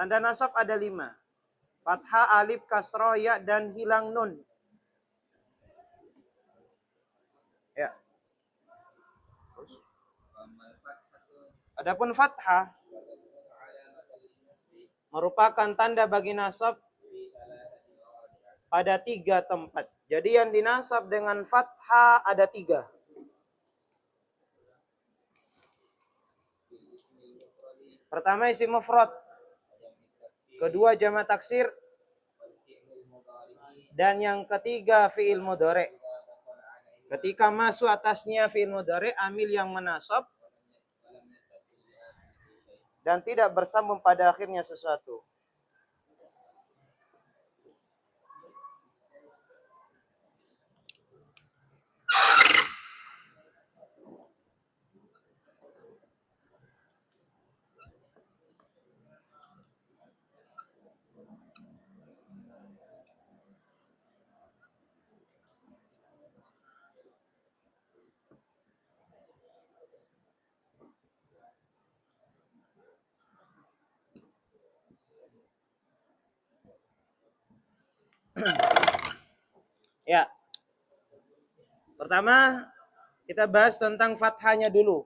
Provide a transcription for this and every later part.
Tanda nasab ada 5. Fathah, alif, kasroh, ya, dan hilang nun. Ya. Adapun fathah merupakan tanda bagi nasab pada 3 tempat. Jadi yang dinasab dengan fathah ada 3. Pertama isim mufrad, kedua jamak taksir, dan yang ketiga fi'il mudhari. Ketika masuk atasnya fi'il mudhari, amil yang menasab dan tidak bersambung pada akhirnya sesuatu. Ya. Pertama, kita bahas tentang fathahnya dulu.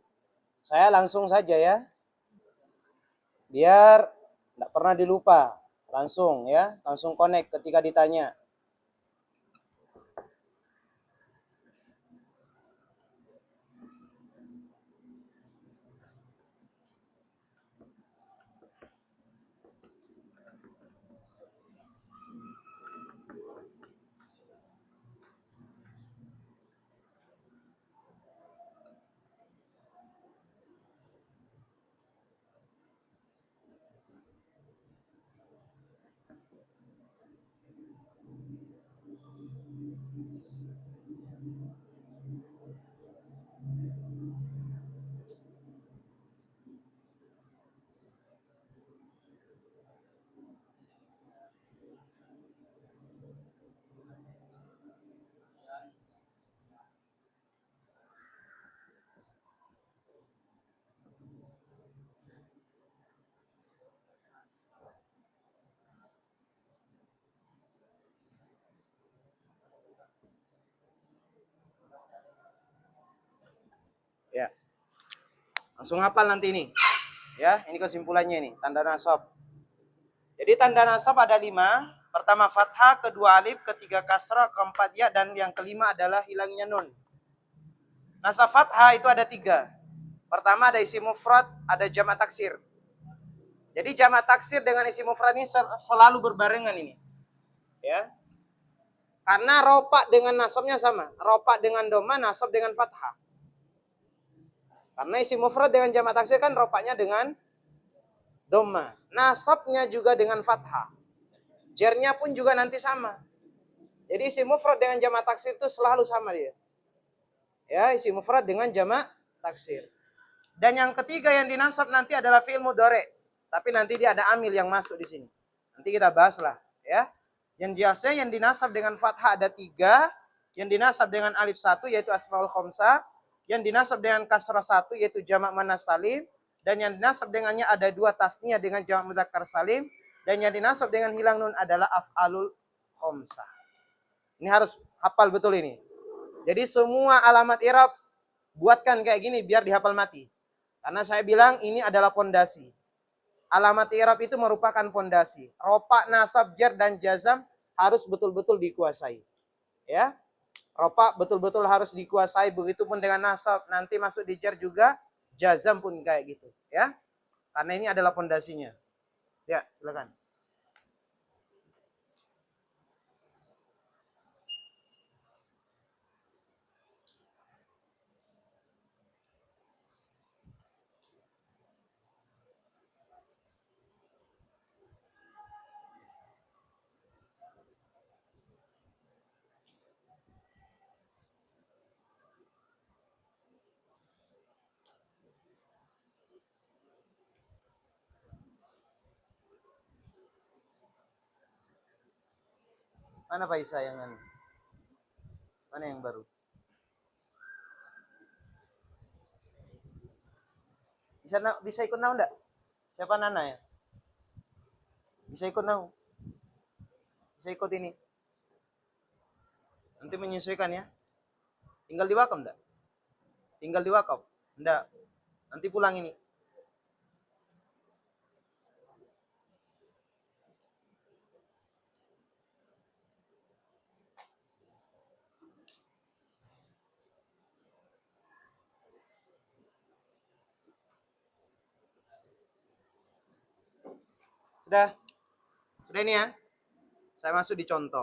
Saya langsung saja ya. Biar tidak pernah dilupa. Langsung ya, langsung connect ketika ditanya. Ya. Langsung hafal nanti ini. Ya, ini kesimpulannya ini, tanda nasab. Jadi tanda nasab ada 5. Pertama fathah, kedua alif, ketiga kasrah, keempat ya, dan yang kelima adalah hilangnya nun. Nasab fathah itu ada 3. Pertama ada isim mufrad, ada jamak taksir. Jadi jamak taksir dengan isim mufrad ini selalu berbarengan ini. Ya. Karena ropa dengan nasabnya sama. Ropa dengan doma, nasab dengan fathah. Karena isim mufrad dengan jamak taksir kan ropanya dengan doma. Nasabnya juga dengan fathah. Jernya pun juga nanti sama. Jadi isim mufrad dengan jamak taksir itu selalu sama dia. Ya, isim mufrad dengan jamak taksir. Dan yang ketiga yang dinasab nanti adalah fi'il mudhari. Tapi nanti dia ada amil yang masuk di sini. Nanti kita bahaslah, ya. Yang biasanya yang dinasab dengan fathah ada 3, yang dinasab dengan alif 1 yaitu asmaul khamsah, yang dinasab dengan kasrah 1 yaitu jamak muannats salim, dan yang dinasab dengannya ada 2 tasniyah dengan jamak mudzakkar salim, dan yang dinasab dengan hilang nun adalah af'alul khamsah. Ini harus hafal betul ini. Jadi semua alamat i'rab buatkan kayak gini biar dihafal mati. Karena saya bilang ini adalah pondasi. Alamat i'rab itu merupakan pondasi. Ropa, nasab, jar, dan jazam harus betul-betul dikuasai. Ya. Ropa betul-betul harus dikuasai, begitupun dengan nasab, nanti masuk di jar juga, jazam pun kayak gitu, ya. Karena ini adalah pondasinya. Ya, silakan. Mana Pak Isa yang anu? Mana yang baru? Bisa ikut now enggak? Siapa Nana ya? Bisa ikut nahu. Bisa ikut ini. Nanti menyesuaikan ya. Tinggal di wakaf enggak? Tinggal di wakaf. Enggak. Nanti pulang ini. Sudah? Sudah ini ya? Saya masuk di contoh.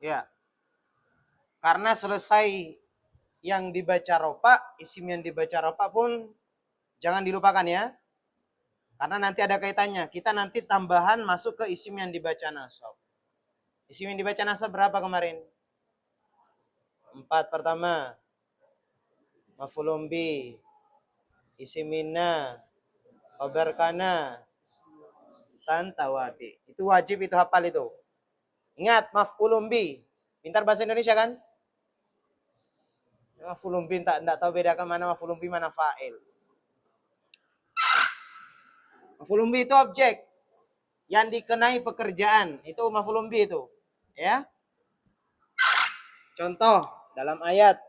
Ya. Karena selesai yang dibaca ropa, isim yang dibaca ropa pun jangan dilupakan ya. Karena nanti ada kaitannya. Kita nanti tambahan masuk ke isim yang dibaca nasab. Isim yang dibaca nasab berapa kemarin? 4 pertama. Maf'ulun bi. Isim minna. Khabar kana. Tantawati. Itu wajib, itu hafal itu. Ingat, maf'ulun bi. Pintar bahasa Indonesia kan? Maf'ulun bi enggak tahu bedakan mana maf'ulun bi mana fa'il. Maf'ulun bi itu objek yang dikenai pekerjaan. Itu maf'ulun bi itu. Ya. Contoh dalam ayat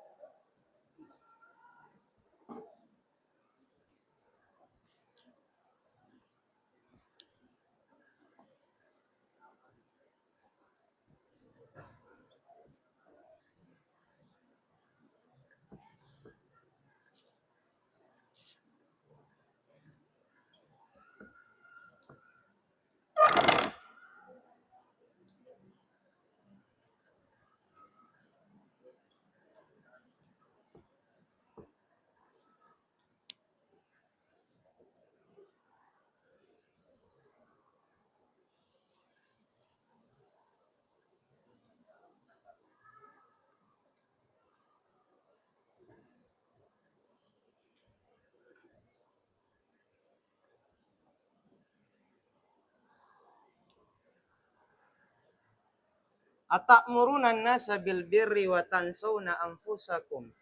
Atamuruna an-nasa bil birri wa tansawna anfusakum.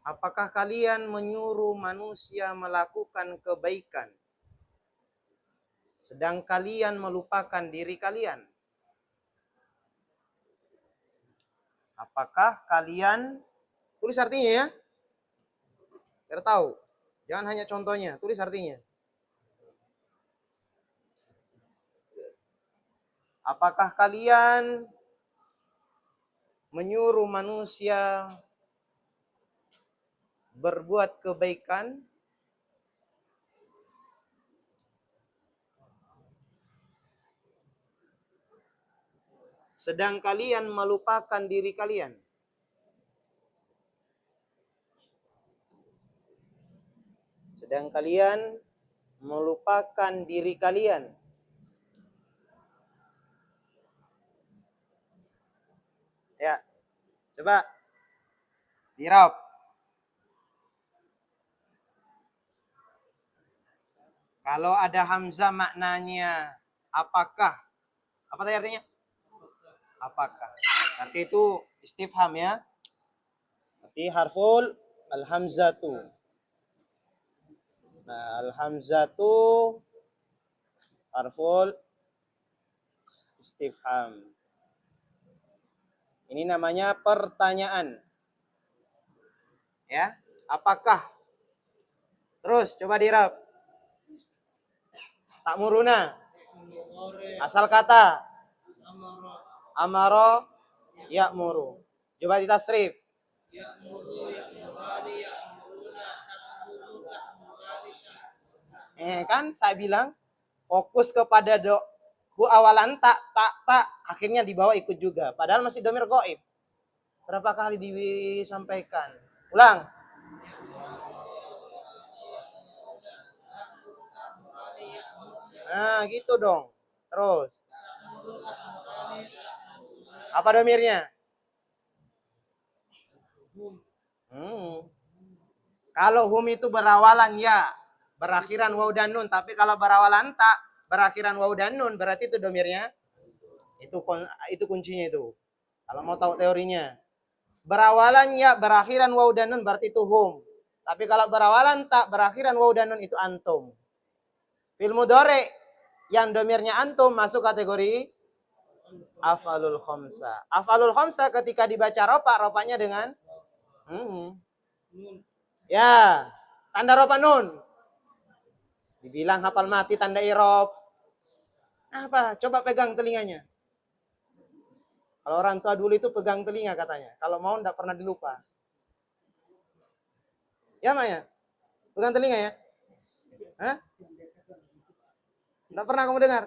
Apakah kalian menyuruh manusia melakukan kebaikan sedang kalian melupakan diri kalian? Apakah kalian, tulis artinya ya, biar tahu. Jangan hanya contohnya, tulis artinya. Apakah kalian menyuruh manusia berbuat kebaikan sedang kalian melupakan diri kalian? Sedang kalian melupakan diri kalian. Ya, coba dirab. Kalau ada hamzah maknanya apakah? Apa tadi artinya? Apakah? Nanti itu istifham ya. Nanti harful al-hamzatu. Nah, al-hamzatu harful istifham. Ini namanya pertanyaan. Ya, apakah? Terus coba dirab. Ta'muruna. Asal kata amaro ya'muru. Coba ditasrif. Kan saya bilang fokus kepada hu awalan tak akhirnya dibawa ikut juga. Padahal masih domir goib. Berapa kali disampaikan? Ulang. Nah, gitu dong. Terus. Apa domirnya? Kalau hum itu berawalan ya, berakhiran waw dan nun. Tapi kalau berawalan tak, berakhiran waw dan nun, berarti itu domirnya. Itu kuncinya itu. Kalau mau tahu teorinya. Berawalan ya, berakhiran waw dan nun, berarti itu hum. Tapi kalau berawalan tak, berakhiran waw dan nun, itu antum. Fil mudhari yang domirnya antum masuk kategori af'alul khamsa. Af'alul khamsa ketika dibaca ropa-ropanya dengan ya, tanda ropa nun. Dibilang hafal mati tanda irob. Apa? Coba pegang telinganya. Kalau orang tua dulu itu pegang telinga katanya. Kalau mau enggak pernah dilupa. Ya, Maya? Pegang telinga ya? Hah? Enggak pernah kamu dengar?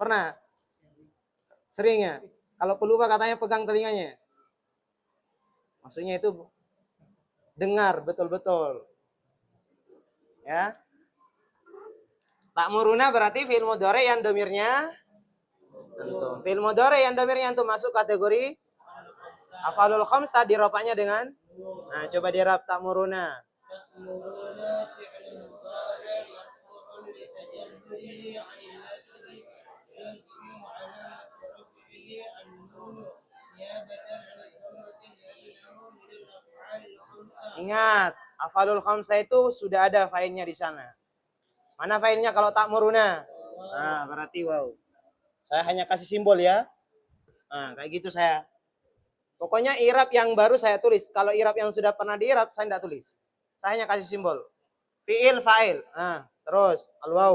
Pernah? Sering ya? Kalau pelupa katanya pegang telinganya. Maksudnya itu dengar betul-betul. Ya. Ta'muruna berarti fi'il mudhari yang domirnya antum. Fi'il mudhari yang domirnya antum masuk kategori af'alul khamsa, dirofanya dengan nah, coba dirab ta'muruna. Ingat, af'alul khamsa itu sudah ada failnya di sana. Mana failnya kalau ta'muruna? Nah, berarti wow. Saya hanya kasih simbol ya. Nah, kayak gitu saya. Pokoknya irab yang baru saya tulis. Kalau irab yang sudah pernah diirab, saya tidak tulis. Saya hanya kasih simbol. Fi'il, fa'il. Nah, terus. Al-waw.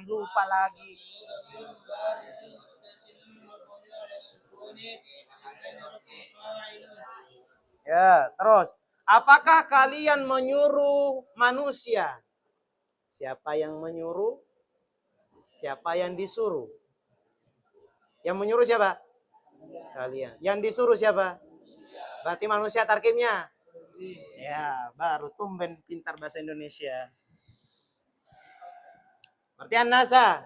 Lupa lagi. Ya, terus. Apakah kalian menyuruh manusia? Siapa yang menyuruh? Siapa yang disuruh? Yang menyuruh siapa? Kalian. Yang disuruh siapa? Berarti manusia tarkibnya. Ya, baru tumben pintar bahasa Indonesia. Berarti an-nasa.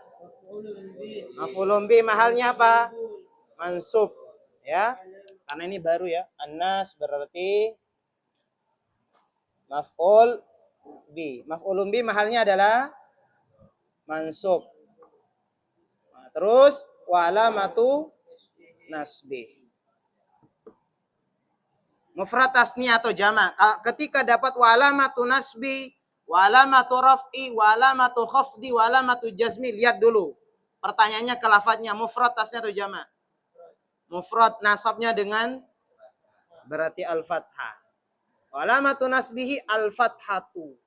Maf'ulun bi mahalnya apa? Mansub. Ya. Karena ini baru ya. An-nas berarti maf'ul bi. Maf'ulun bi mahalnya adalah mansub. Nah, terus wa alamatu nasbi. Mufrad tasni atau jama'. Ketika dapat wa alamatu nasbi, wa alamatu raf'i, wa alamatu khafdi, wa alamatu jazmi, lihat dulu. Pertanyaannya ke lafadznya mufrad tasni atau jama'? Mufrad, nasabnya dengan berarti al-fathah. Wa alamatu nasbihi al-fathatu.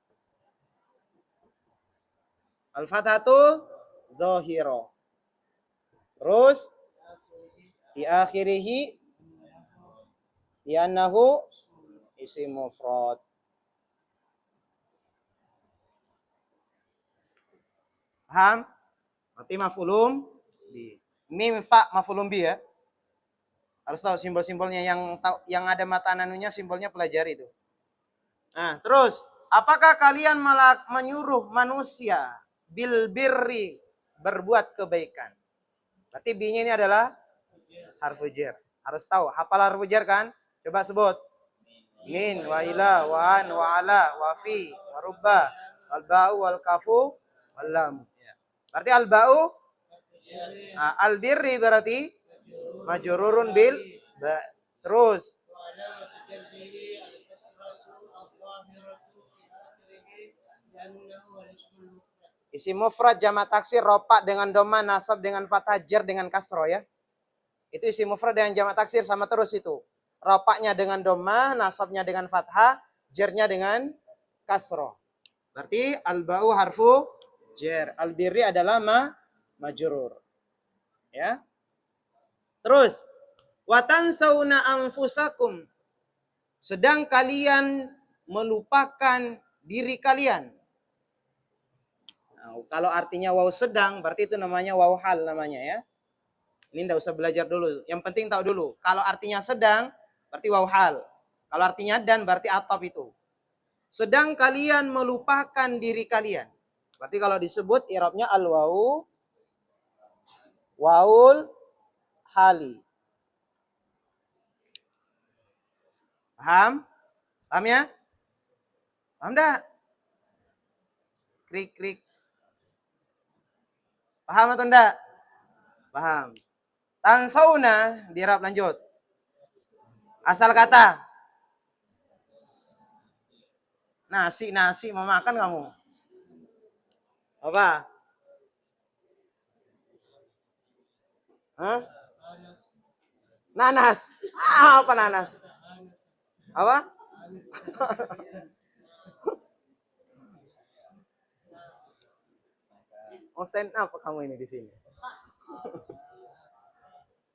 Al-fathatu zahira. Terus di akhirihi li'annahu isim mufrad. Paham? Berarti maf'ulun bi. Mim fa maf'ulun bi ya. Harus tahu simbol-simbolnya, yang ada mata nanunya simbolnya pelajari itu. Nah, terus apakah kalian menyuruh manusia bil birri, berbuat kebaikan? Berarti bi-nya ini adalah harfu jar. Harus tahu, hafal harfu jar kan? Coba sebut. Min, wa ila, wa an, wa ala, wa fi, wa rubba, wal ba'u, wal kafu, wal lam. Berarti al ba'u, al birri berarti majrurun bil ba. Terus isi mufrad jamak taksir ropa dengan doma, nasab dengan fathah, jar dengan kasro ya. Itu isi mufrad dengan jamak taksir sama terus itu. Ropaknya dengan doma, nasabnya dengan fathah, jarnya dengan kasro. Berarti al-ba'u harfu jar. Al-birri adalah majrur. Ya. Terus watansawna anfusakum, sedang kalian melupakan diri kalian. Nah, kalau artinya waw sedang, berarti itu namanya waw hal namanya ya. Ini enggak usah belajar dulu. Yang penting tahu dulu. Kalau artinya sedang, berarti waw hal. Kalau artinya dan, berarti atop itu. Sedang kalian melupakan diri kalian. Berarti kalau disebut i'rabnya al-waw waul hali. Paham? Paham ya? Paham enggak? krik, krik. Paham atau enggak? Paham. Tansauna, dirap lanjut. Asal kata. Nasi, nasi, mau makan kamu? Apa? Hah? Nanas. Ah, apa nanas? Apa? Oh, stand up kamu ini di sini.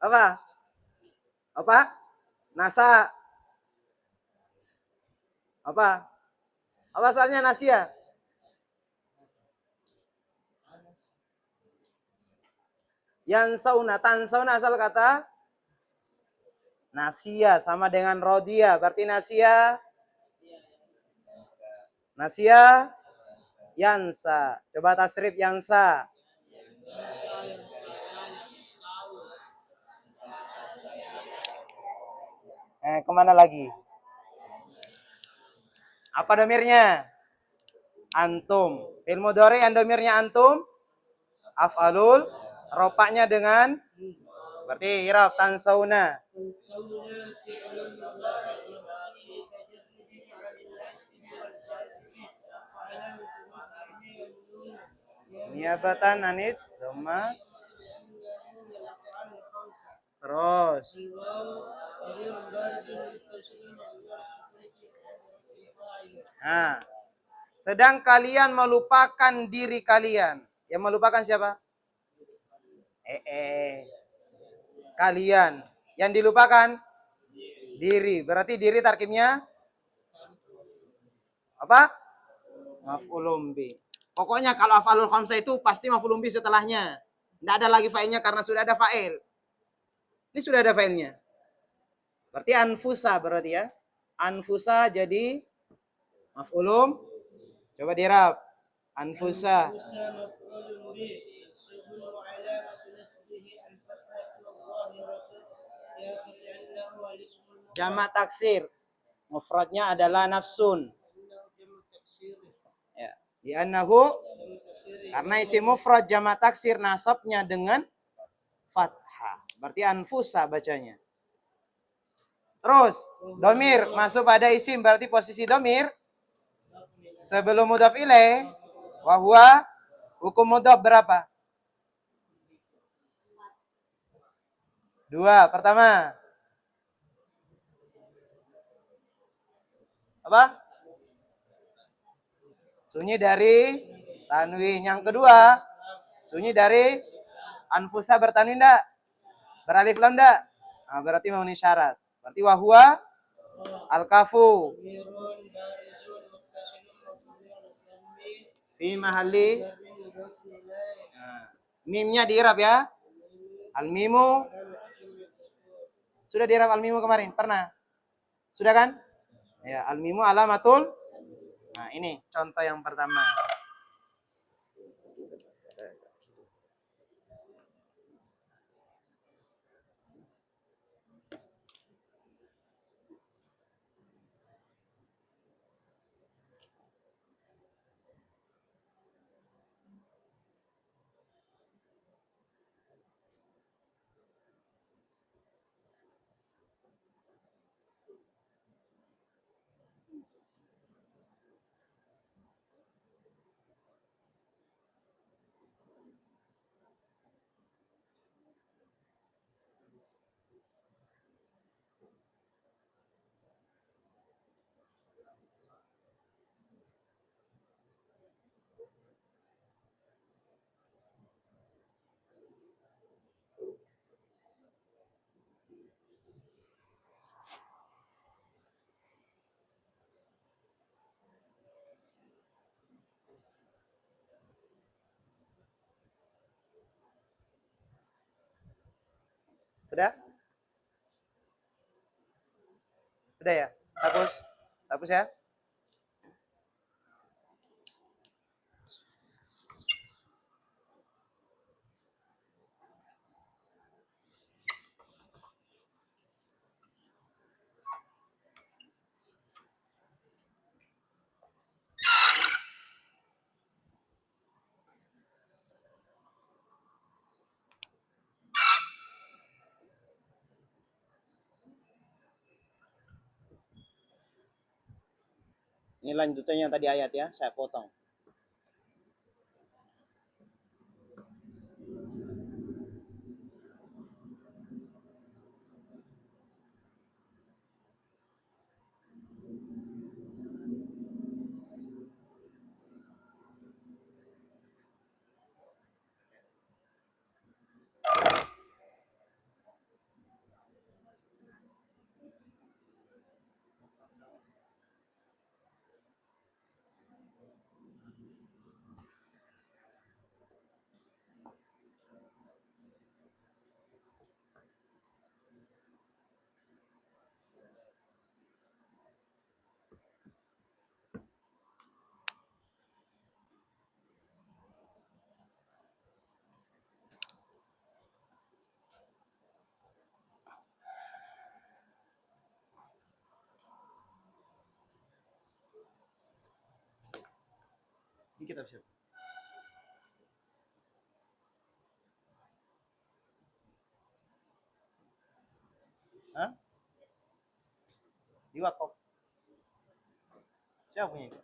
Apa? Apa? Nasa. Apa? Apa asalnya nasia? Yang sauna, tan sauna asal kata nasia sama dengan rodia. Berarti nasia, nasia, yansa. Coba tasrif yansa. Kemana lagi? Apa domirnya? Antum. Ilmu dori yang domirnya antum. Af'alul. Ropaknya dengan. Berarti irab tansauna. Niabatan anit. Doma. Terus. Nah. Sedang kalian melupakan diri kalian. Yang melupakan siapa? Kalian. Yang dilupakan? Diri. Berarti diri tarkibnya? Apa? Maf'ulun bi. Pokoknya kalau af'alul khamsah itu pasti maf'ulun bi setelahnya. Tidak ada lagi fa'ilnya karena sudah ada fa'il. Ini sudah ada fa'ilnya. Berarti anfusa berarti ya. Anfusa jadi maf'ulun. Coba dirab. Anfusa. Jamak taksir. Mufradnya adalah nafsun. Ya. Li'annahu karena isim mufrad jamak taksir nasabnya dengan fathah. Berarti anfusa bacanya. Terus domir masuk pada isim berarti posisi domir sebelum mudhaf ilaih wa huwa hukum mudhaf berapa? Dua. Pertama apa? Sunyi dari tanwin. Yang kedua, sunyi dari anfusa bertanwin enggak? Beralif lam enggak? Nah, berarti memenuhi syarat. Berarti wahwa al-kafu fi mahalli. Nah, mimnya diirab ya. Al-mimu. Sudah diirab al-mimu kemarin? Pernah? Sudah kan? Ya, al-mimu alamatul. Nah, ini contoh yang pertama. Sudah? Sudah ya? Hapus. Hapus ya? Ini lanjutannya tadi ayat ya, saya potong. Ini kitab siapa? Hah? Di Wakaf. Siapa punya itu?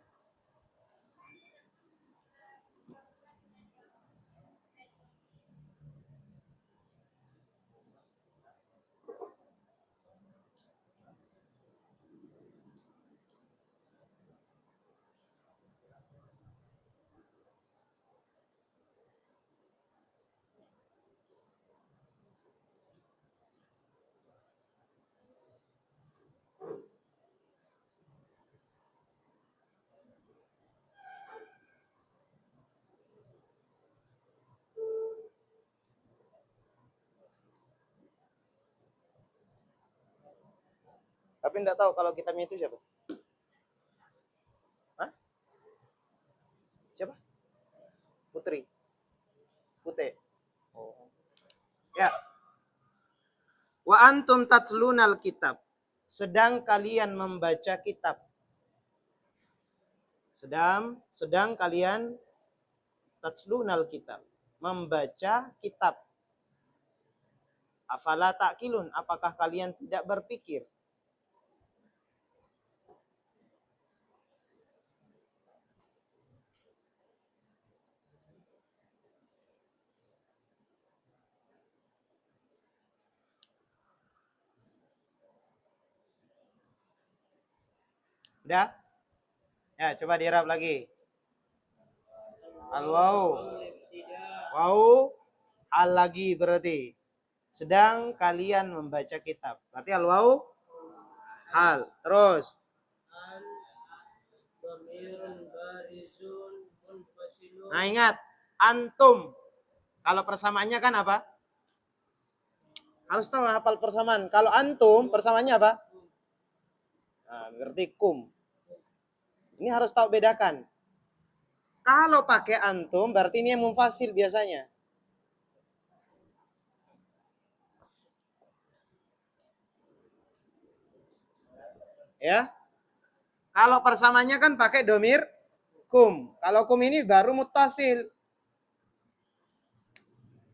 Tapi enggak tahu kalau kitabnya itu siapa? Hah? Siapa? Putri. Putih. Oh. Ya. Wa antum tatlunal kitab. Sedang kalian membaca kitab. Sedang kalian tatlunal kitab. Membaca kitab. Afala ta'qilun. Apakah kalian tidak berpikir? Udah? Ya, coba dirap lagi. Al-waw. Waw hal lagi berarti. Sedang kalian membaca kitab. Berarti al-waw hal. Terus. Nah, ingat. Antum. Kalau persamaannya kan apa? Harus tahu hafal persamaan. Kalau antum, persamaannya apa? Nah, berarti kum. Ini harus tahu bedakan. Kalau pakai antum, berarti ini yang munfasil biasanya. Ya. Kalau persamaannya kan pakai domir kum. Kalau kum ini baru muttasil.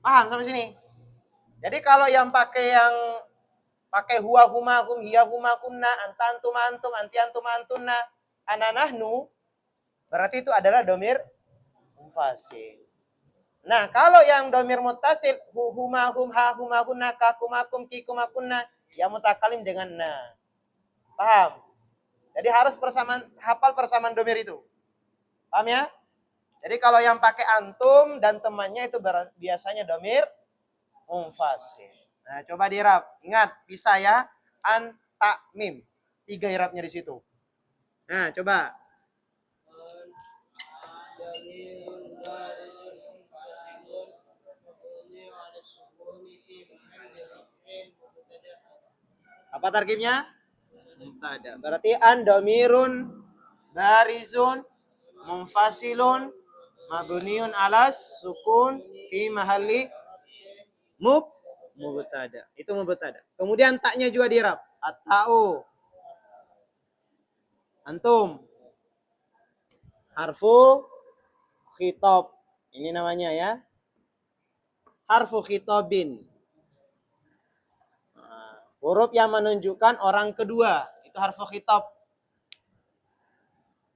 Paham sampai sini? Jadi kalau yang pakai huwa huma hum hiya huma kunna anta antum antum anti antum antunna ana nahnu, berarti itu adalah domir munfasil. Nah, kalau yang domir muttasil huma hum ha huma kunna ka kumakum ki kumakunna, yang mutakalim dengan na. Paham? Jadi harus hafal persamaan domir itu. Paham ya? Jadi kalau yang pakai antum dan temannya itu biasanya domir munfasil. Nah, coba dirap. Ingat, bisa ya. An, ta, mim. 3 irapnya di situ. Nah, coba. Apa tarkibnya? Mubtada. Berarti an domirun barizun munfasilun mabniun alas sukun fi mahalli mubtada. Itu mubtada. Kemudian taknya juga dirap. At-ta'u. Antum. Harfu khitab. Ini namanya ya. Harfu khitabin. Huruf yang menunjukkan orang kedua. Itu harfu khitab.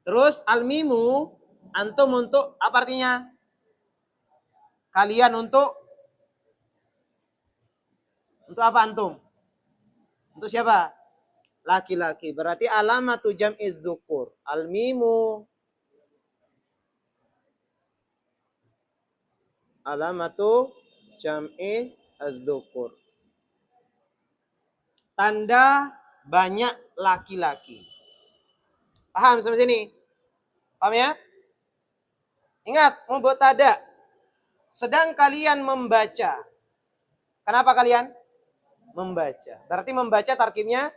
Terus al-mimu, antum untuk apa artinya? Kalian untuk apa antum? Untuk siapa? Laki-laki. Berarti alamatu jam'i dzukur. Al-mimu alamatu jam'i dzukur. Tanda banyak laki-laki. Paham sampai sini? Paham ya? Ingat, mubtada. Sedang kalian membaca. Kenapa kalian? Membaca. Berarti membaca tarkibnya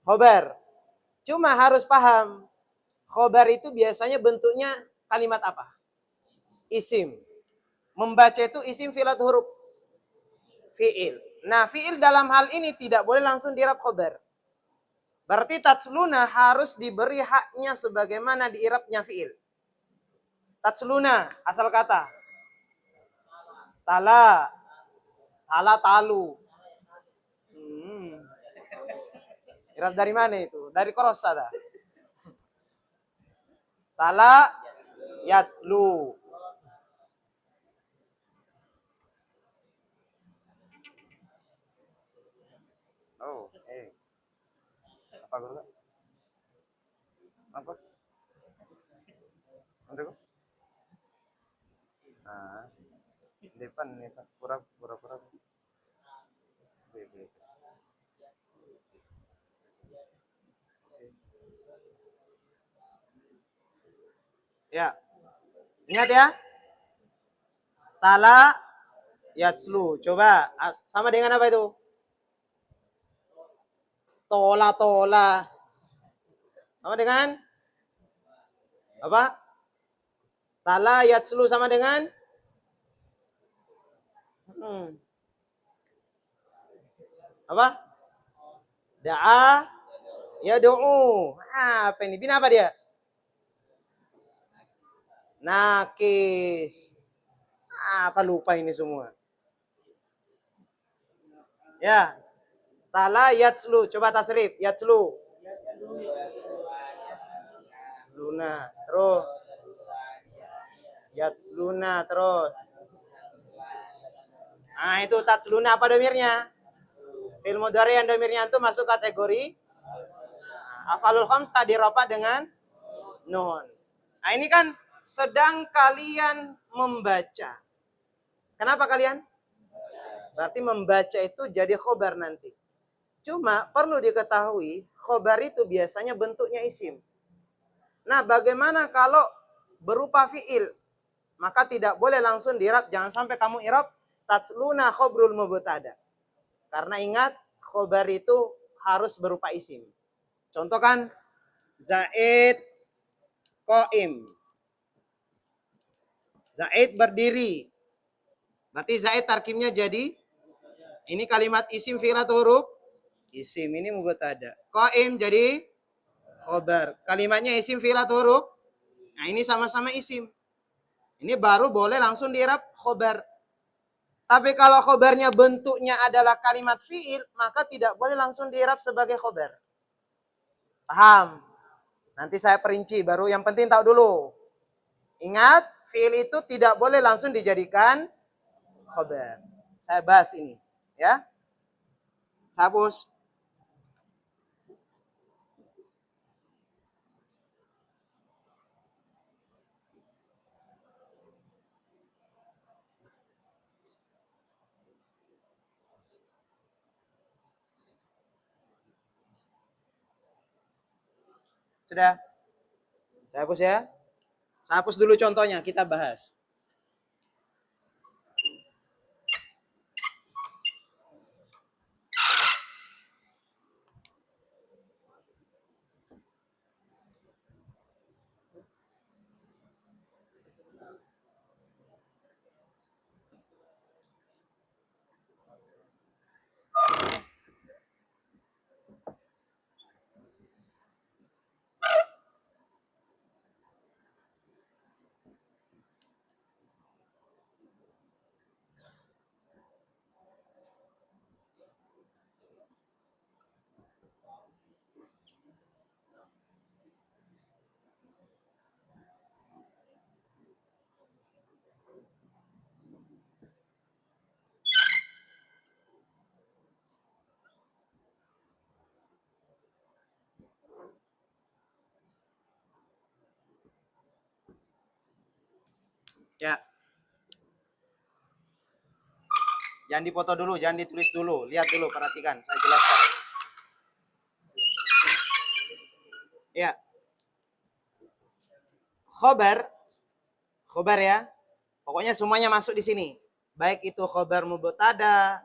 khobar. Cuma harus paham. Khobar itu biasanya bentuknya kalimat apa? Isim. Membaca itu isim fi'il atau huruf? Fi'il. Nah, fi'il dalam hal ini tidak boleh langsung diirab khobar. Berarti tatsluna harus diberi haknya sebagaimana diirabnya fi'il. Tatsluna, asal kata. Tala. Tala talu. Irab dari mana itu? Dari korosa dah. Tala yatslu. Oh, apa guru? Apa? Apa? Ah, depan nih, pura-pura. Ya, ingat ya. Tala yatslu. Coba sama dengan apa itu? Tola. Sama dengan apa? Tala yatslu sama dengan apa? Da'a yad'u. Apa ini? Bina apa dia? Nakis. Apa lupa ini semua? Ya. Tala yatslu. Coba tasrif. Yatslu. Luna. Terus. Yatsluna. Terus. Nah, itu tatsluna apa domirnya? Fi'il mudhari yang domirnya itu masuk kategori afalul khamsah diropa dengan nun. Nah, ini kan sedang kalian membaca. Kenapa kalian? Berarti membaca itu jadi khobar nanti. Cuma perlu diketahui, khobar itu biasanya bentuknya isim. Nah, bagaimana kalau berupa fi'il? Maka tidak boleh langsung dirab. Jangan sampai kamu irab tatsluna khobrul mubtada. Karena ingat, khobar itu harus berupa isim. Contoh kan, Zaid qaim. Zaid berdiri. Berarti Zaid tarkibnya jadi, ini kalimat isim fi'il atau huruf? Isim, ini mubtada. Qaim jadi khobar. Kalimatnya isim fi'il atau huruf? Nah, ini sama-sama isim. Ini baru boleh langsung diirab khobar. Tapi kalau khobarnya bentuknya adalah kalimat fi'il, maka tidak boleh langsung diirab sebagai khobar. Paham? Nanti saya perinci, baru yang penting tahu dulu. Ingat, fi'il itu tidak boleh langsung dijadikan khobar. Saya bahas ini. Ya. Saya hapus. Sudah? Saya hapus ya. Saya hapus dulu contohnya, kita bahas. Ya. Jangan dipoto dulu, jangan ditulis dulu. Lihat dulu, perhatikan. Saya jelaskan. Ya. Khobar ya. Pokoknya semuanya masuk di sini. Baik itu khobar mubtada,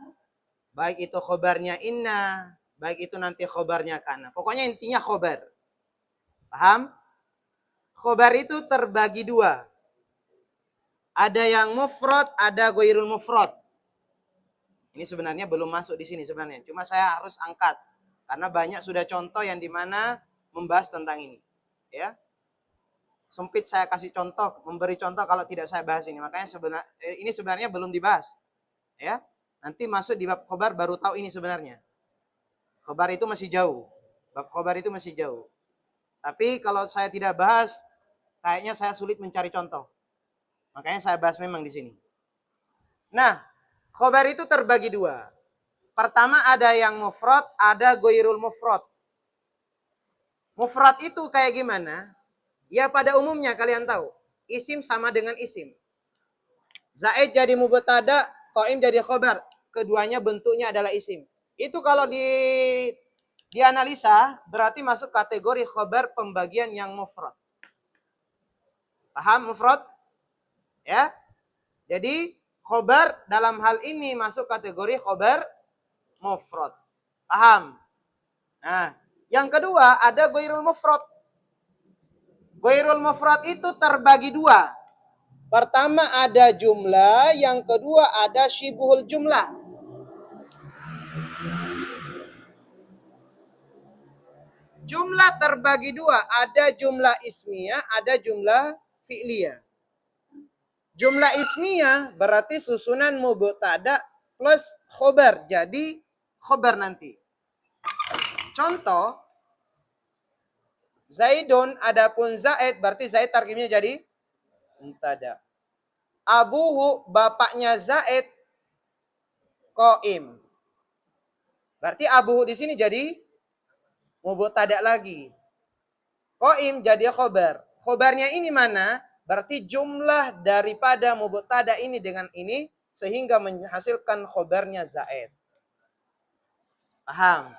baik itu khobarnya inna, baik itu nanti khobarnya kana. Pokoknya intinya khobar. Paham? Khobar itu terbagi dua. Ada yang mufrad, ada ghairul mufrad. Ini sebenarnya belum masuk di sini sebenarnya. Cuma saya harus angkat. Karena banyak sudah contoh yang dimana membahas tentang ini. Ya. Sempit saya kasih contoh, memberi contoh kalau tidak saya bahas ini. Makanya ini sebenarnya belum dibahas. Ya. Nanti masuk di bab khobar baru tahu ini sebenarnya. Khobar itu masih jauh. Bab khobar itu masih jauh. Tapi kalau saya tidak bahas, kayaknya saya sulit mencari contoh. Makanya saya bahas memang di sini. Nah, khobar itu terbagi dua. Pertama ada yang mufrad, ada ghairul mufrad. Mufrad itu kayak gimana? Ya pada umumnya kalian tahu, isim sama dengan isim. Zaid jadi mubtada, qaim jadi khobar. Keduanya bentuknya adalah isim. Itu kalau dianalisa berarti masuk kategori khobar pembagian yang mufrad. Paham mufrad? Ya. Jadi khobar dalam hal ini masuk kategori khobar mufrad. Paham? Nah, yang kedua ada ghairul mufrad. Ghairul mufrad itu terbagi dua. Pertama ada jumlah, yang kedua ada syibuhul jumlah. Jumlah terbagi dua, ada jumlah ismiyah, ada jumlah fi'liyah. Jumlah ismiyah berarti susunan mubtada plus khobar, jadi khobar nanti. Contoh, Zaidun adapun Zaid berarti Zaid tarkibnya jadi mubtada. Abuhu bapaknya Zaid qaim. Berarti abuhu di sini jadi mubtada lagi. Qaim jadi khobar. Khobarnya ini mana? Berarti jumlah daripada mubtada ini dengan ini sehingga menghasilkan khobarnya Zaid. Paham?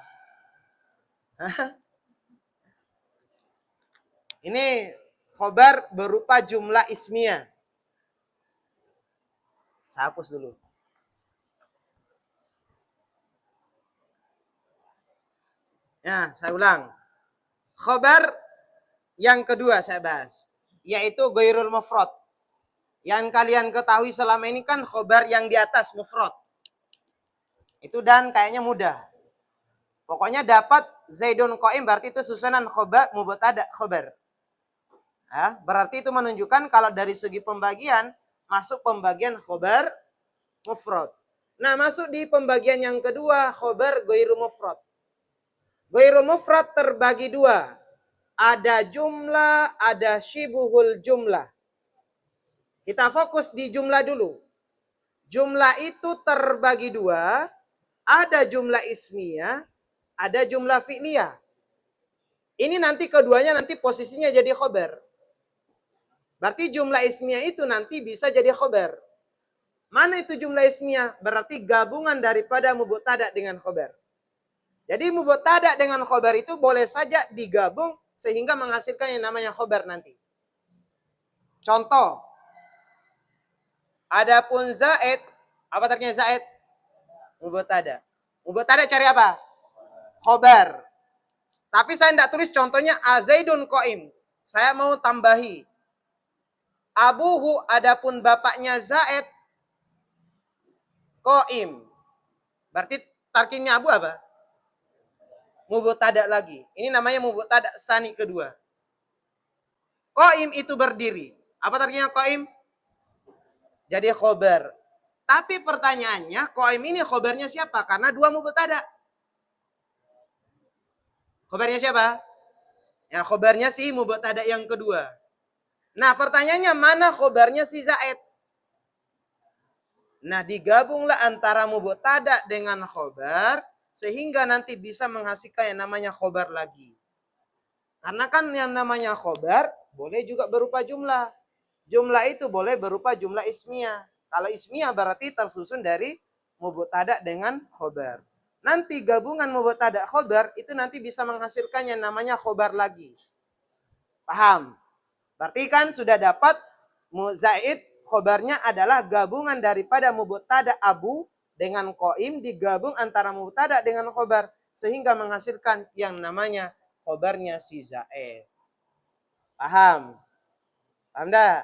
Ini khobar berupa jumlah ismiyah. Saya hapus dulu. Ya, saya ulang. Khobar yang kedua saya bahas, yaitu ghairul mufrad. Yang kalian ketahui selama ini kan khobar yang di atas mufrad. Itu dan kayaknya mudah. Pokoknya dapat Zaidun qaim berarti itu susunan khobar mubtada khobar. Ya, berarti itu menunjukkan kalau dari segi pembagian masuk pembagian khobar mufrad. Nah, masuk di pembagian yang kedua khobar ghairul mufrad. Ghairul mufrad terbagi dua. Ada jumlah, ada syibuhul jumlah. Kita fokus di jumlah dulu. Jumlah itu terbagi dua. Ada jumlah ismiyah, ada jumlah fi'liyah. Ini nanti keduanya nanti posisinya jadi khobar. Berarti jumlah ismiyah itu nanti bisa jadi khobar. Mana itu jumlah ismiyah? Berarti gabungan daripada mubtada dengan khobar. Jadi mubtada dengan khobar itu boleh saja digabung sehingga menghasilkan yang namanya khobar nanti. Contoh, adapun Zaid, apa artinya Zaid? Mubtada. Mubtada cari apa? Khobar. Tapi saya tidak tulis contohnya Azaidun qaim. Saya mau tambahi. Abuhu adapun bapaknya Zaid qaim. Berarti tarkibnya Abu apa? Mubtada lagi. Ini namanya mubtada sani kedua. Qaim itu berdiri. Apa tarkibnya qaim? Jadi khobar. Tapi pertanyaannya, qaim ini khobarnya siapa? Karena dua mubtada. Khobarnya siapa? Ya, khobarnya si mubtada yang kedua. Nah, pertanyaannya mana khobarnya si Zaid? Nah, digabunglah antara mubtada dengan khobar sehingga nanti bisa menghasilkan yang namanya khobar lagi. Karena kan yang namanya khobar boleh juga berupa jumlah. Jumlah itu boleh berupa jumlah ismiyah. Kalau ismiyah berarti tersusun dari mubtada dengan khobar. Nanti gabungan mubtada khobar itu nanti bisa menghasilkan yang namanya khobar lagi. Paham? Berarti kan sudah dapat Zaid khobarnya adalah gabungan daripada mubtada Abu dengan qaim digabung antara mubtada dengan khobar sehingga menghasilkan yang namanya khobarnya si Zaid. Paham? Paham dah?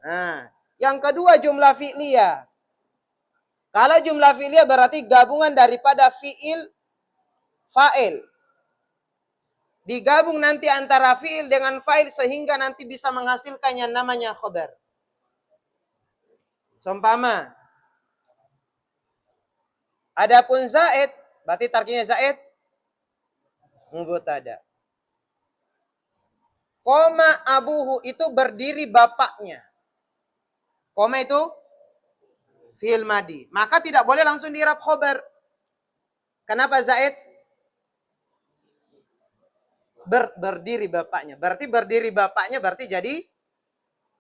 Nah, yang kedua jumlah fi'liyah. Kalau jumlah fi'liyah berarti gabungan daripada fi'il fa'il. Digabung nanti antara fi'il dengan fa'il sehingga nanti bisa menghasilkan yang namanya khobar. Seumpama adapun Zaid, berarti tarkinya Zaid mubtada. Koma abuhu itu berdiri bapaknya. Koma itu fi'il madi. Maka tidak boleh langsung diirab khobar. Kenapa Zaid? Berdiri bapaknya. Berarti berdiri bapaknya berarti jadi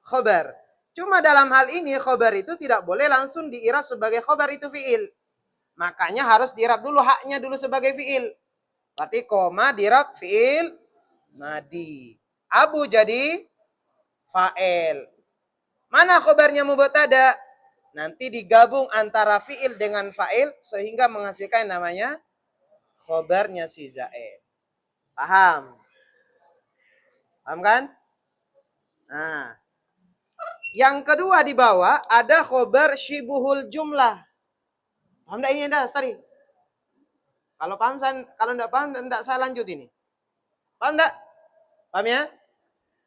khobar. Cuma dalam hal ini khobar itu tidak boleh langsung diirab sebagai khobar, itu fi'il. Makanya harus diirab dulu haknya dulu sebagai fi'il. Berarti koma dirab fi'il madi. Abu jadi fa'il. Mana khobarnya mubtada? Nanti digabung antara fi'il dengan fa'il sehingga menghasilkan namanya khobarnya si Zaid. Paham? Paham kan? Nah, yang kedua di bawah ada khobar syibuhul jumlah. Paham enggak ini dah tadi? Kalau paham, kalau enggak paham enggak saya lanjut ini. Paham enggak? Paham ya?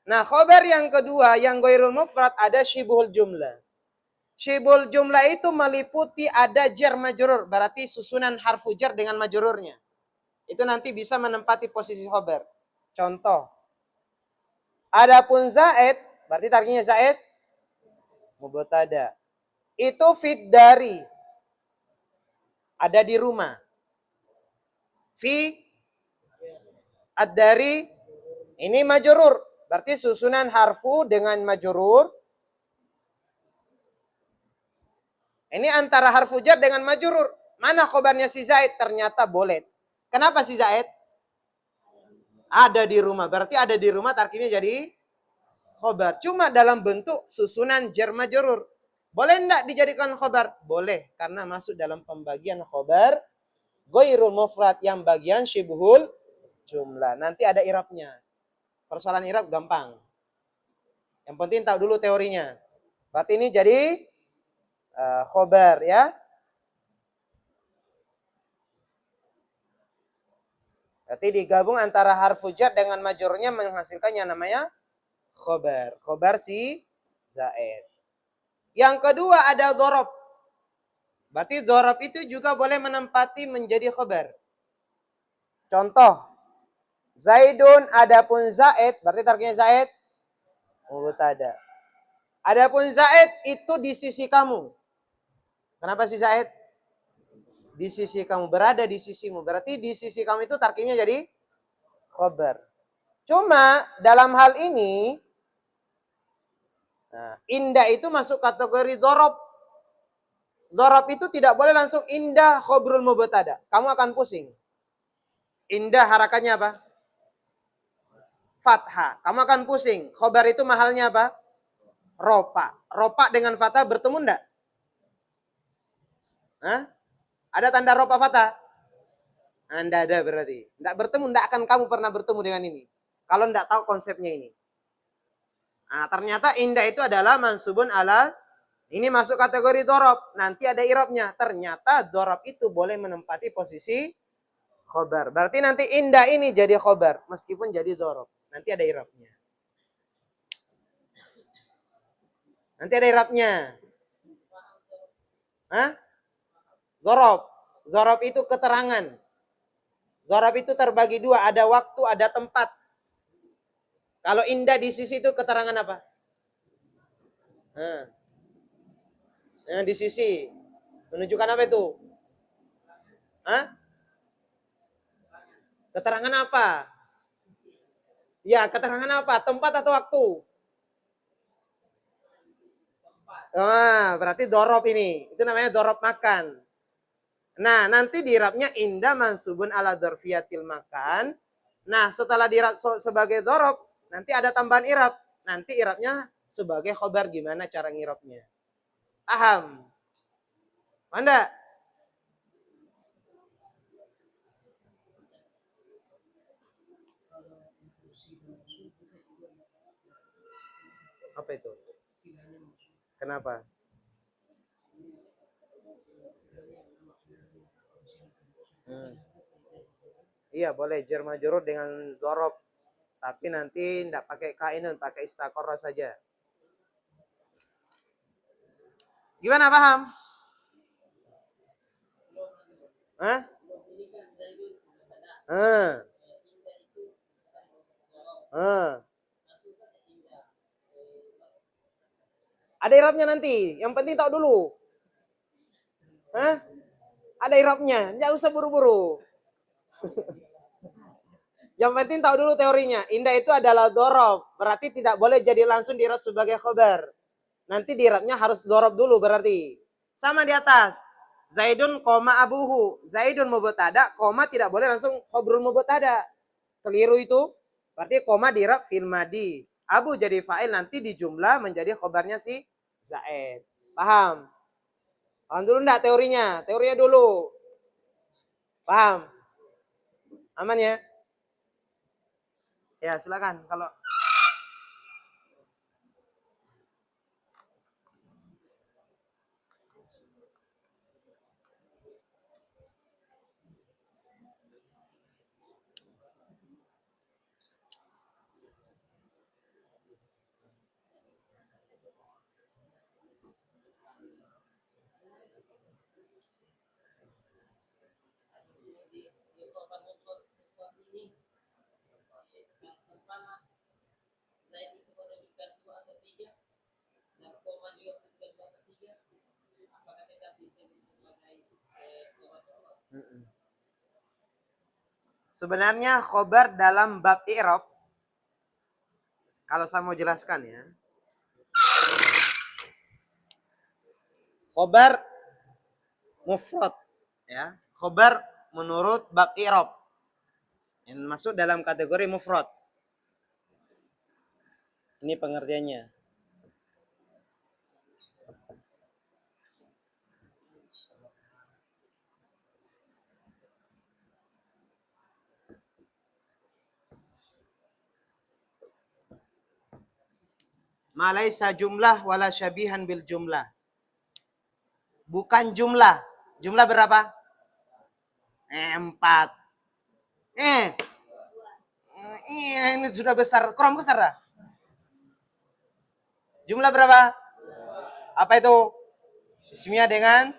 Nah, khobar yang kedua yang ghairul mufrad ada syibuhul jumlah. Syibul jumlah itu meliputi ada jar majrur, berarti susunan harfu jar dengan majrurnya. Itu nanti bisa menempati posisi khobar. Contoh. Adapun Zaid, berarti tarkinya Zaid mubtada. Itu fit dari. Ada di rumah. Fi ad-dari ini majrur. Berarti susunan harfu dengan majrur. Ini antara harfu jar dengan majrur. Mana khobarnya si Zaid? Ternyata boleh. Kenapa si Zaid? Ada di rumah. Berarti ada di rumah tarkibnya jadi khobar. Cuma dalam bentuk susunan jar majrur. Boleh enggak dijadikan khobar? Boleh. Karena masuk dalam pembagian khobar ghairul mufrad yang bagian syibhul jumlah. Nanti ada irabnya. Persoalan irab gampang. Yang penting tahu dulu teorinya. Berarti ini jadi khobar ya. Berarti digabung antara harfu jar dengan majrurnya menghasilkan yang namanya khobar. Khobar si Zaid. Yang kedua ada dhorob. Berarti dhorob itu juga boleh menempati menjadi khobar. Contoh. Zaidun adapun Zaid. Berarti tarkinya Zaid mubtada. Adapun Zaid itu di sisi kamu. Kenapa si Zaid? Di sisi kamu, berada di sisimu. Berarti di sisi kamu itu tarkibnya jadi khobar. Cuma dalam hal ini, nah, indah itu masuk kategori dhorob. Dhorob itu tidak boleh langsung indah khobrul mubtada. Kamu akan pusing. Indah harakannya apa? Fathah. Kamu akan pusing. Khobar itu mahalnya apa? Ropa. Ropa dengan fathah bertemu enggak? Hah? Ada tanda ropa fathah? Anda ada berarti. Enggak bertemu, enggak akan kamu pernah bertemu dengan ini. Kalau enggak tahu konsepnya ini. Nah, ternyata indah itu adalah mansubun ala, ini masuk kategori dhorob. Nanti ada irobnya. Ternyata dhorob itu boleh menempati posisi khobar. Berarti nanti indah ini jadi khobar. Meskipun jadi dhorob. Nanti ada irobnya. Nanti ada irobnya. Hah? Dhorob. Dhorob itu keterangan. Dhorob itu terbagi dua. Ada waktu, ada tempat. Kalau indah di sisi itu keterangan apa? Nah, di sisi. Menunjukkan apa itu? Hah? Keterangan apa? Ya, keterangan apa? Tempat atau waktu? Berarti dorob ini. Itu namanya dorob makan. Nah, nanti dirabnya inda mansubun ala dorfiyatil makan. Nah, setelah dirab sebagai dorob, nanti ada tambahan irab. Nanti irabnya sebagai khobar. Gimana cara ngirabnya? Paham? Anda? Apa itu? Kenapa? Hmm. Iya, boleh jar majrur dengan dorob. Tapi nanti tidak pakai kainun, pakai istakorah saja. Gimana, paham? Hah? Hmm. Hmm. Ada irabnya nanti. Yang penting tahu dulu. Hah? Ada irabnya. Nggak usah buru-buru. Yang penting tahu dulu teorinya. Indah itu adalah dorob. Berarti tidak boleh jadi langsung dirab sebagai khobar. Nanti dirabnya harus dorob dulu berarti. Sama di atas. Zaidun koma abuhu. Zaidun mubtada, koma tidak boleh langsung khobrul mubtada. Keliru itu. Berarti koma dirab fil madi. Abu jadi fa'il, nanti dijumlah menjadi khobarnya si Zaid. Paham? Paham dulu enggak teorinya? Teorinya dulu. Paham? Aman ya? Ya, silakan. Kalau sebenarnya khobar dalam bab i'rab, kalau saya mau jelaskan ya. Khobar mufrad ya. Khobar menurut bab i'rab yang masuk dalam kategori mufrad. Ini pengertiannya. Ma laisa jumlah wala syabihan bil jumlah. Bukan jumlah. Jumlah berapa? 4. Ini sudah besar. Kurang besar dah. Jumlah berapa? Apa itu? Ismiyah dengan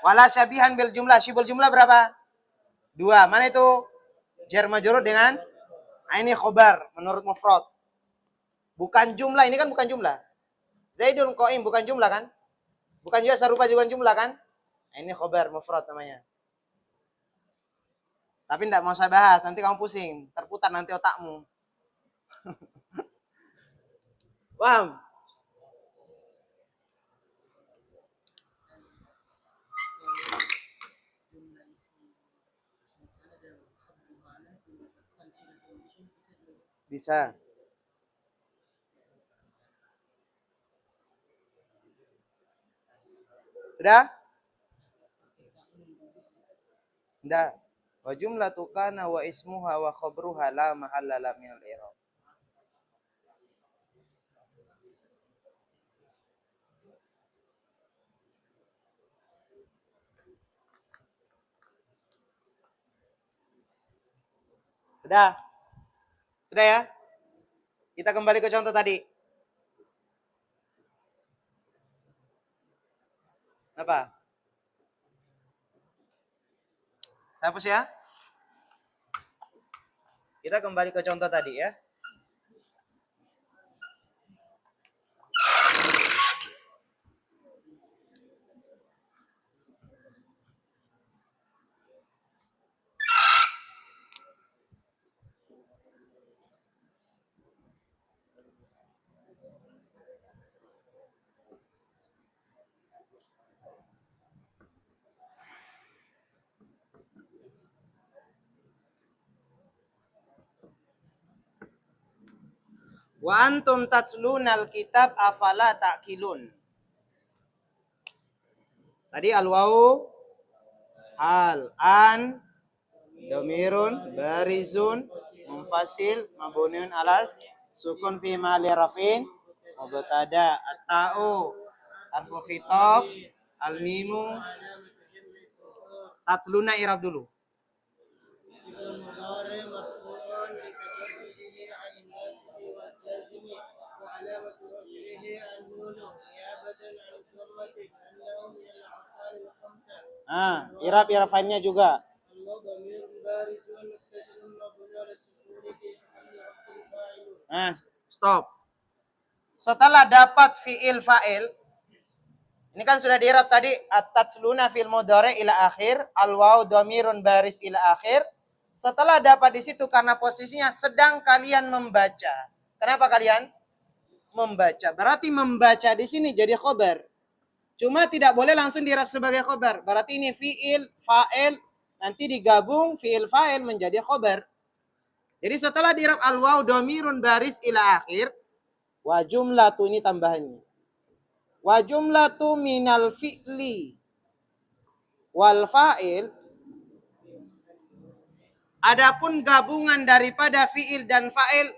wala syabihan bil jumlah. Syibul jumlah berapa? 2. Mana itu? Jar majrur dengan ini khobar menurut mufrad. Bukan jumlah, ini kan bukan jumlah. Zaidun qaim bukan jumlah kan? Bukan juga sarupa juga jumlah kan? Ini khobar mufrad namanya. Tapi tidak mau saya bahas, nanti kamu pusing, terputar nanti otakmu. Paham? Bisa. Sudah? Tidak. Wa jumlatu kana wa ismuha wa khabruha la mahalla la min al-i'rab. Sudah? Sudah ya? Kita kembali ke contoh tadi. Apa? Hapus ya? Kita kembali ke contoh tadi ya. Wa antum tatlunal kitab afala ta'qilun. Tadi al-wawu hal, an, domirun, barizun, munfasil, mabuniun alas, sukun fi mali rafin, mubtada, at-ta'u, harfu khitab, al-mimu, tatluna irab dulu. Irab irafannya juga. Stop. Setelah dapat fi'il fa'il, ini kan sudah diirab tadi, at-tatsluna fil mudhari ila akhir, al-waw dhamirun baris ila akhir. Setelah dapat di situ karena posisinya sedang kalian membaca. Kenapa kalian membaca? Berarti membaca di sini jadi khobar. Cuma tidak boleh langsung diirab sebagai khobar. Berarti ini fi'il, fa'il, nanti digabung fi'il fa'il menjadi khobar. Jadi setelah diirab al-waw dhamirun baris ila akhir, wa jumlatu ini tambahannya. Wa jumlatu minal fi'li wal fa'il. Adapun gabungan daripada fi'il dan fa'il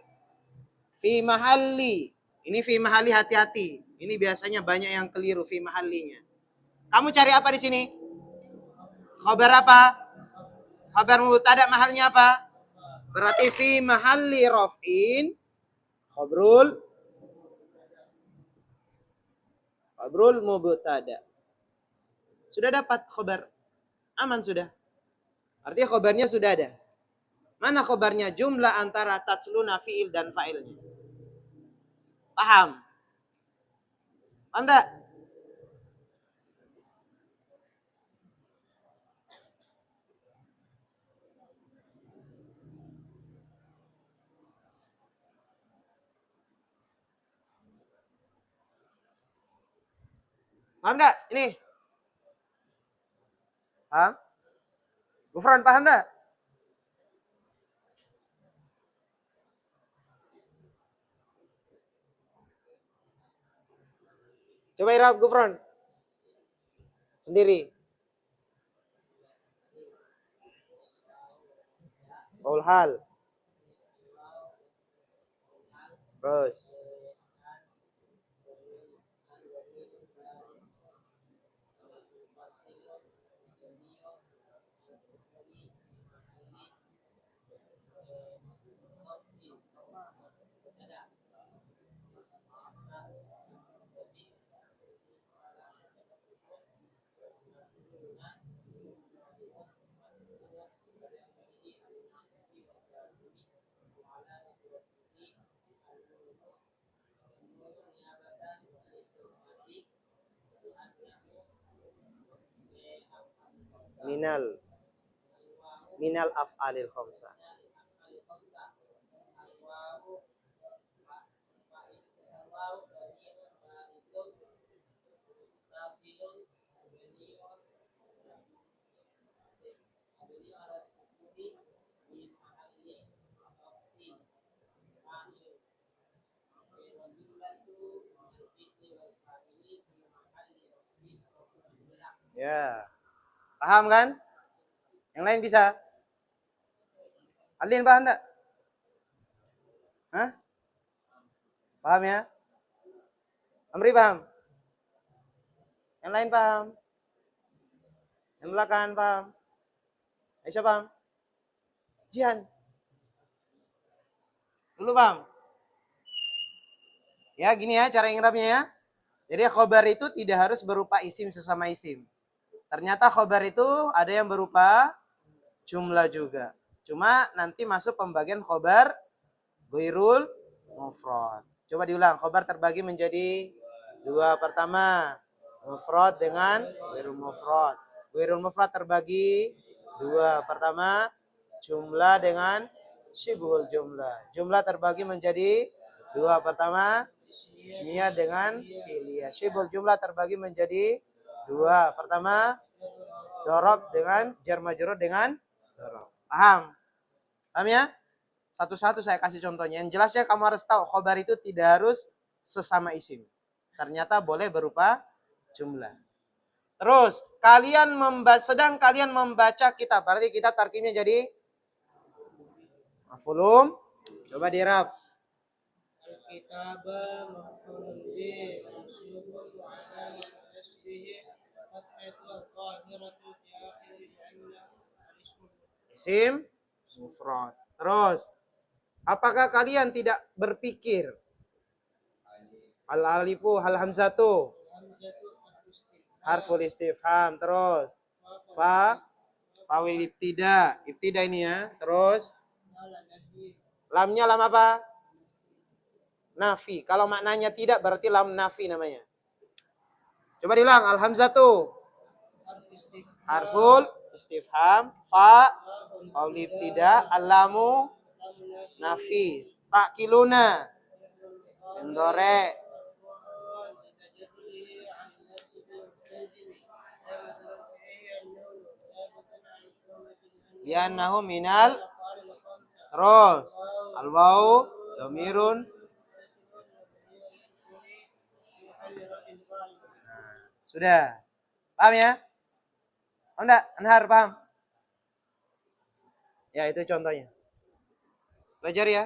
fi mahalli. Ini fi mahalli, hati-hati. Ini biasanya banyak yang keliru fi mahallinya. Kamu cari apa di sini? Khabar apa? Khabar mubtada, mahalnya apa? Berarti fi mahalli raf'in khabrul mubtada. Sudah dapat khabar. Aman sudah. Artinya khabarnya sudah ada. Mana khabarnya? Jumlah antara tatsluna fi'il dan fa'ilnya. Paham? Paham enggak? Paham enggak? Ini. Paham? Gufron, paham enggak? Coba irab Gufron. Sendiri. Qaul hal. Terus. Minal af'alil khamsah. Ya. Paham kan? Yang lain bisa? Alin paham enggak? Hah? Paham ya? Amri paham? Yang lain paham? Yang belakang paham? Aisyah paham? Jihan? Dulu paham? Ya gini ya cara ingrabnya ya. Jadi khobar itu tidak harus berupa isim sesama isim. Ternyata khobar itu ada yang berupa jumlah juga. Cuma nanti masuk pembagian khobar ghairul mufrad. Coba diulang. Khobar terbagi menjadi dua. Pertama, mufrad dengan ghairul mufrad. Ghairul mufrad terbagi dua. Pertama, jumlah dengan syibhul jumlah. Jumlah terbagi menjadi dua. Pertama, ismiyah dengan fi'liyah. Syibhul jumlah terbagi menjadi dua. Pertama, dzarab dengan jar majrur dengan dzarab. Paham? Paham ya? Satu-satu saya kasih contohnya. Yang jelasnya kamu harus tahu khobar itu tidak harus sesama isim. Ternyata boleh berupa jumlah. Terus sedang kalian membaca kitab. Berarti kitab tarkibnya jadi maf'ulun. Coba dirab. الكتاب مفعول به منصوب وعلامة نصبه فتحة الظاهرة في آخره لأنه الاسم Isim mufrad. Terus, apakah kalian tidak berpikir? Al-alifu hal hamzatu الهمزة harful istifham. Terus, fa fawil ibtida. Ibtida ini ya. Terus, lamnya lam apa? Nafi. Kalau maknanya tidak berarti lam nafi namanya. Coba diulang. Al-hamzatu harful istifham. Fa fawil ibtida. Al-lamu nafi. Ta'kiluna mendore. Liannahu minal. Terus, al-waw dhamirun. Sudah. Paham ya? Oh enggak? Anhar paham? Ya itu contohnya. Belajar ya.